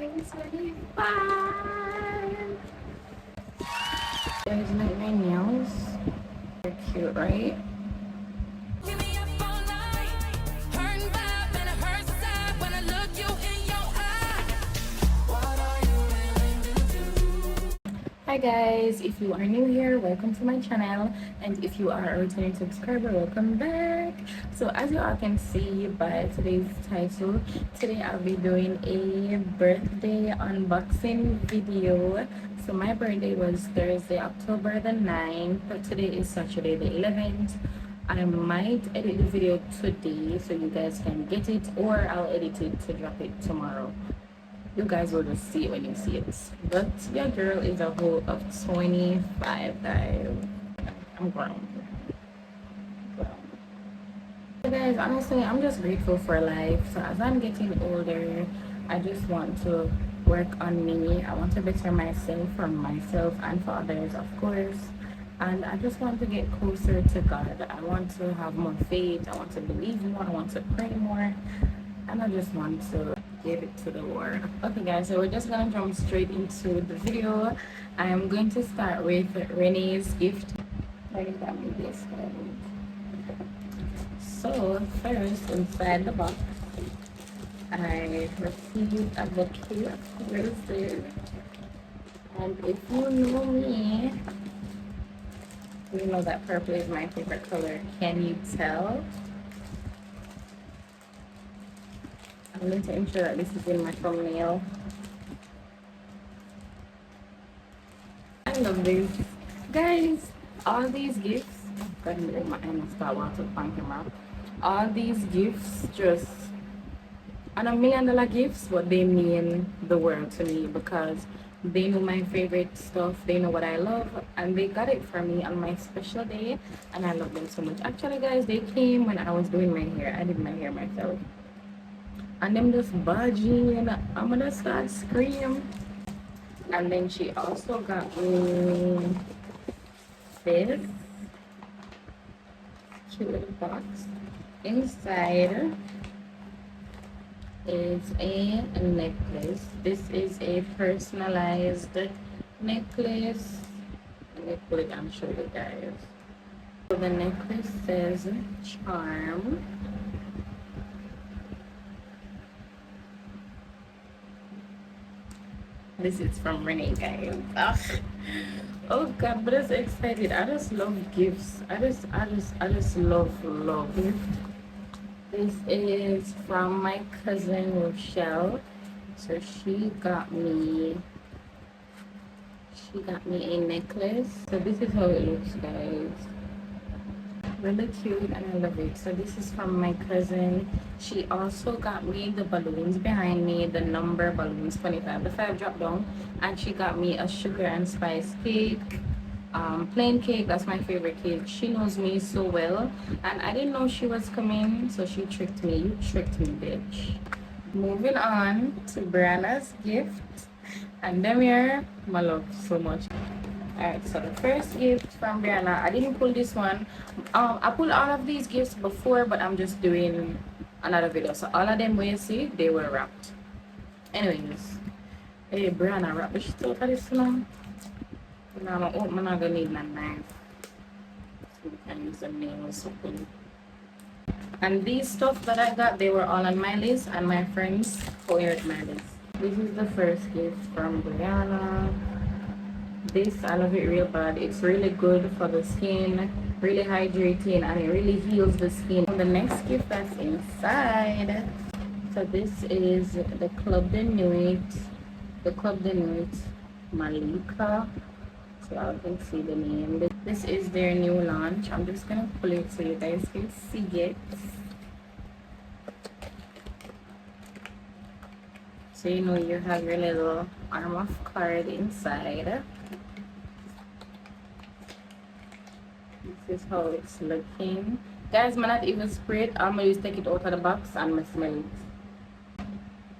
2025. Guys, like my nails. They're cute, right? Hi guys, if you are new here, welcome to my channel, and if you are a returning subscriber, welcome back. So as you all can see by today's title, today I'll be doing a birthday unboxing video. So my birthday was Thursday, October the 9th, but today is Saturday the 11th. I might edit the video today so you guys can get it, or I'll edit it to drop it tomorrow. You guys will just see it when you see it. But your girl is a whole of 25, guys. I'm grown. So guys, honestly, I'm just grateful for life. So as I'm getting older, I just want to work on me. I want to better myself for myself and for others, of course. And I just want to get closer to God. I want to have more faith. I want to believe more. I want to pray more. And I just want to give it to the Lord. Okay guys, so we're just gonna jump straight into the video. I am going to start with Renee's gift. So first, inside the box, I received a bouquet of roses. And if you know me, you know that purple is my favorite color. Can you tell? I'm going to ensure that this is in my thumbnail. I love this. Guys, all these gifts, all these gifts just, and $1 million gifts, but they mean the world to me because they know my favorite stuff, they know what I love, and they got it for me on my special day, and I love them so much. Actually guys, they came when I was doing my hair. I did my hair myself. And them just budging, I'm gonna start screaming. And then she also got me this cute little box. Inside is a necklace. This is a personalized necklace. Let me put it and show you guys. So the necklace says charm. This is from Renee, guys. Ugh. Oh god, but I'm so excited. I just love gifts. I just love gifts. This is from my cousin Rochelle. So she got me a necklace. So this is how it looks, guys. Really cute, and I love it. So this is from my cousin. She also got me the balloons behind me, the number balloons 25, the 5 drop down, and she got me a sugar and spice cake, plain cake. That's my favorite cake. She knows me so well, and I didn't know she was coming, so she tricked me. You tricked me, bitch. Moving on to Brianna's gift, and them here, my love so much. Alright, so the first gift from Brianna, I didn't pull this one. I pulled all of these gifts before, but I'm just doing another video. So all of them where you see, they were wrapped. Anyways, hey Brianna, wrap the shit out of this now. Now I'm not gonna need a knife. So we can use the nail or something. And these stuff that I got, they were all on my list, and my friends cleared my list. This is the first gift from Brianna. This, I love it real bad. It's really good for the skin, really hydrating, and it really heals the skin. And the next gift that's inside, so this is the Club de Nuit Malika. So I can see the name. This is their new launch. I'm just gonna pull it so you guys can see it. So you know you have your little arm of card inside. This is how it's looking. Guys, I'm not even spray it. I'm gonna just take it out of the box and I smell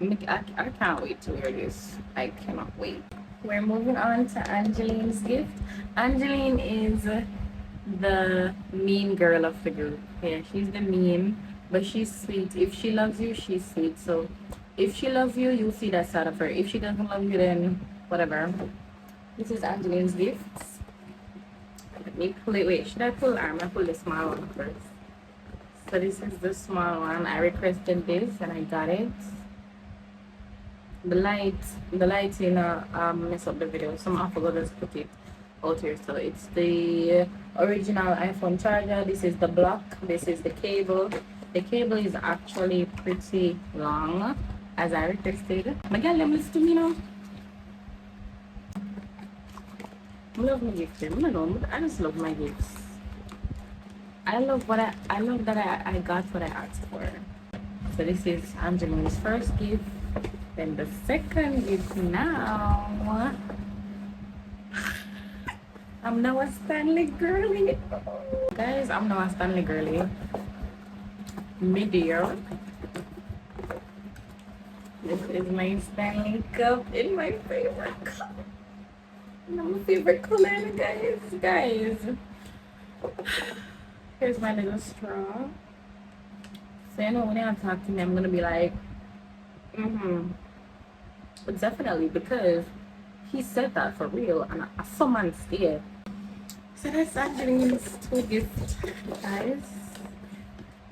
it. I can't wait to wear this. I cannot wait. We're moving on to Angeline's gift. Angeline is the mean girl of the group. Yeah, she's the mean, but she's sweet. If she loves you, she's sweet. So If she loves you, you'll see that side of her. If she doesn't love you, then whatever. This is Angeline's gifts. Let me pull it. Wait, should I pull arm? I pull the small one first. So this is the small one. I requested this and I got it. The lighting mess up the video. Some I forgot to put it out here. So it's the original iPhone charger. This is the block. This is the cable. The cable is actually pretty long, as I requested. My girl, let me listen to me now. I love my gifts. I just love my gifts. I love that I got what I asked for. So this is Angeline's first gift. Then the second gift now. I'm now a Stanley girly. Guys, I'm now a Stanley girly. Mid-year. This is my Stanley cup in my favorite color. My favorite color, guys. Here's my little straw. So you know when you talk to me, I'm gonna be like, But definitely because he said that for real, and I saw man stay. So that's Angeline's two gifts, guys.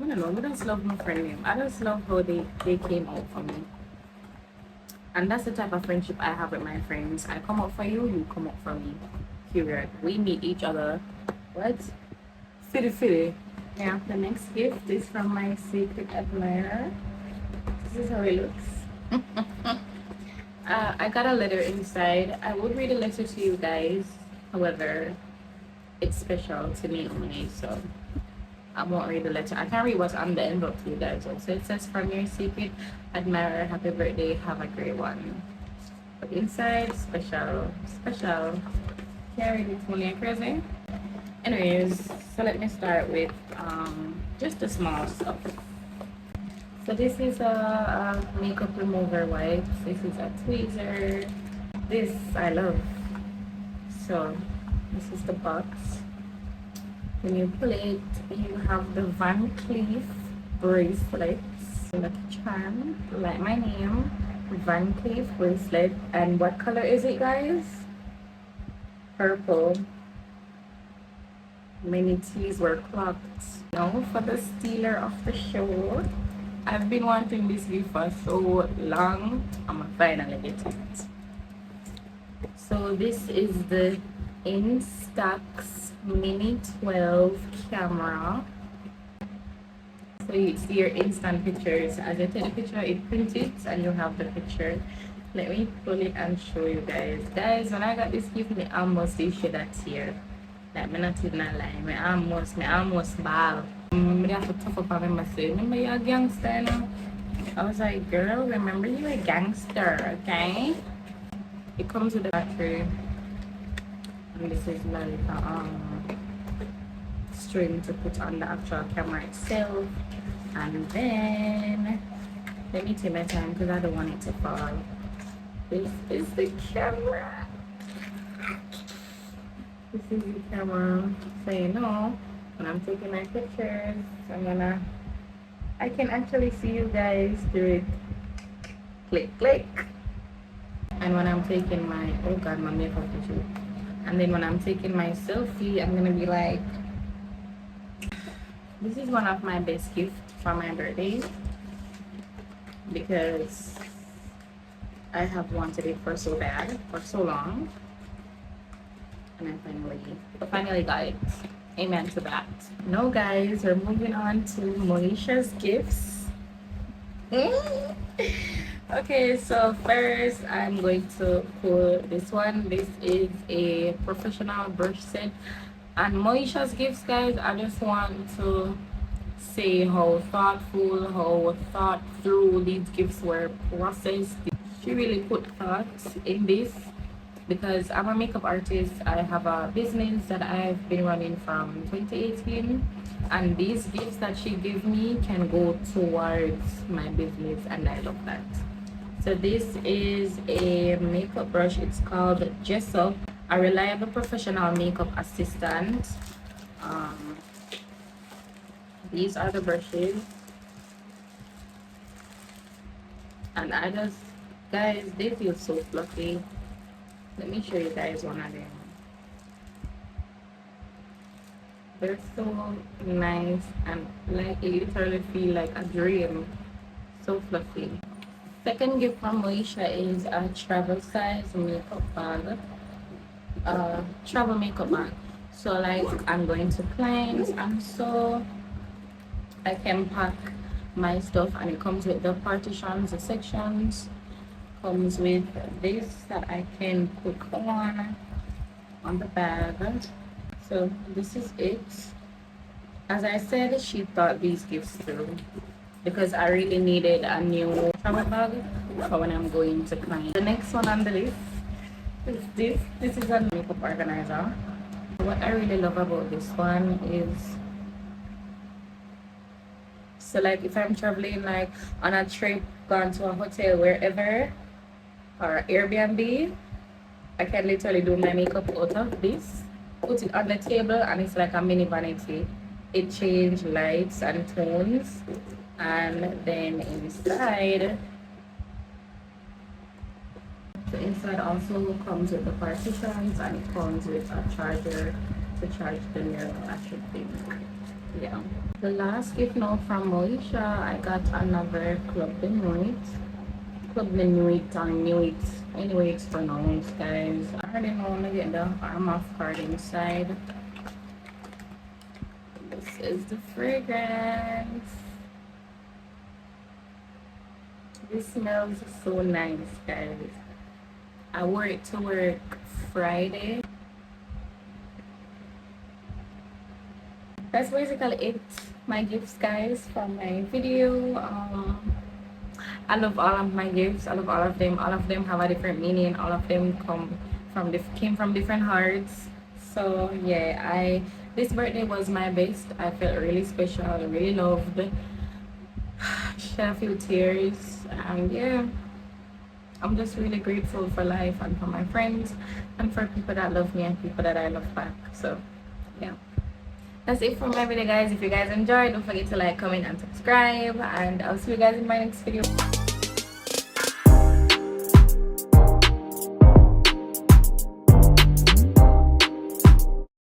I don't know. I just love my friend name. I just love how they came out for me. And that's the type of friendship I have with my friends. I come out for you, you come out for me. Period. We meet each other. What? Fitty. Yeah, the next gift is from my secret admirer. This is how it looks. I got a letter inside. I would read a letter to you guys. However, it's special to me only, so I won't read the letter. I can't read what's on the envelope to you guys. So it says, from your secret admirer, happy birthday, have a great one. But inside, special. Can't read it, only crazy. Anyways, so let me start with just the small stuff. So this is a makeup remover wipes. This is a tweezer. This I love. So this is the box. When you pull it, you have the Van Cleef bracelets. Lucky charm, like my name, Van Cleef bracelet. And what color is it, guys? Purple. Many T's were clocked. Now for the stealer of the show. I've been wanting this gift for so long. I'm gonna finally get it. So this is the Instax Mini 12 camera. So you see your instant pictures. As you take the picture, it prints it and you have the picture. Let me pull it and show you guys. Guys, when I got this gift, me almost shed a tear. Like, me not even lie. Me almost ball. I have to tough up on myself. Remember you're a gangster, you know? I was like, girl, remember you're a gangster, okay? It comes with a battery. And this is like a string to put on the actual camera itself. And then, let me take my time because I don't want it to fall. This is the camera. This is the camera. So you know, when I'm taking my pictures, I can actually see you guys through it. Click. And when I'm taking my, oh god, my makeup tissue. And then when I'm taking my selfie, I'm gonna be like, this is one of my best gifts for my birthday. Because I have wanted it for so bad, for so long. And I finally got it. Amen to that. No, guys, we're moving on to Moesha's gifts. Okay, so first I'm going to pull this one. This is a professional brush set. And Moesha's gifts, guys, I just want to say how thoughtful, how thought through these gifts were processed. She really put thought in this. Because I'm a makeup artist, I have a business that I've been running from 2018, and these gifts that she gave me can go towards my business, and I love that. So this is a makeup brush. It's called Jessup, a reliable professional makeup assistant. These are the brushes. And I just, guys, they feel so fluffy. Let me show you guys one of them. They're so nice and like you literally feel like a dream. So fluffy. Second gift from Moesha is a travel size makeup bag. Travel makeup bag. So like I'm going to clients and so I can pack my stuff and it comes with the partitions, the sections, comes with this that I can put on the bag. So this is it. As I said, she thought these gifts through because I really needed a new travel bag for when I'm going to client. The next one on the list is this. This is a makeup organizer. What I really love about this one is so like if I'm traveling like on a trip, gone to a hotel wherever or Airbnb, I can literally do my makeup out of this, put it on the table, and it's like a mini vanity. It changes lights and tones, and then inside, the inside also comes with the partitions, and it comes with a charger to charge the mirror. I should think. Yeah. The last gift now from Moesha, I got another Club de Nuit. Club de Nuit or Nuit. Anyway, it's pronounced, guys. I already know I'm gonna get the arm off card inside. This is the fragrance. This smells so nice, guys. I wore it to work Friday. That's basically it. My gifts, guys, from my video. I love all of my gifts. I love all of them. All of them have a different meaning. All of them came from different hearts. So yeah, this birthday was my best. I felt really special. I really loved. Shed a few tears, and yeah, I'm just really grateful for life and for my friends and for people that love me and people that I love back. So yeah. That's it for my video, guys. If you guys enjoyed, don't forget to like, comment, and subscribe. And I'll see you guys in my next video.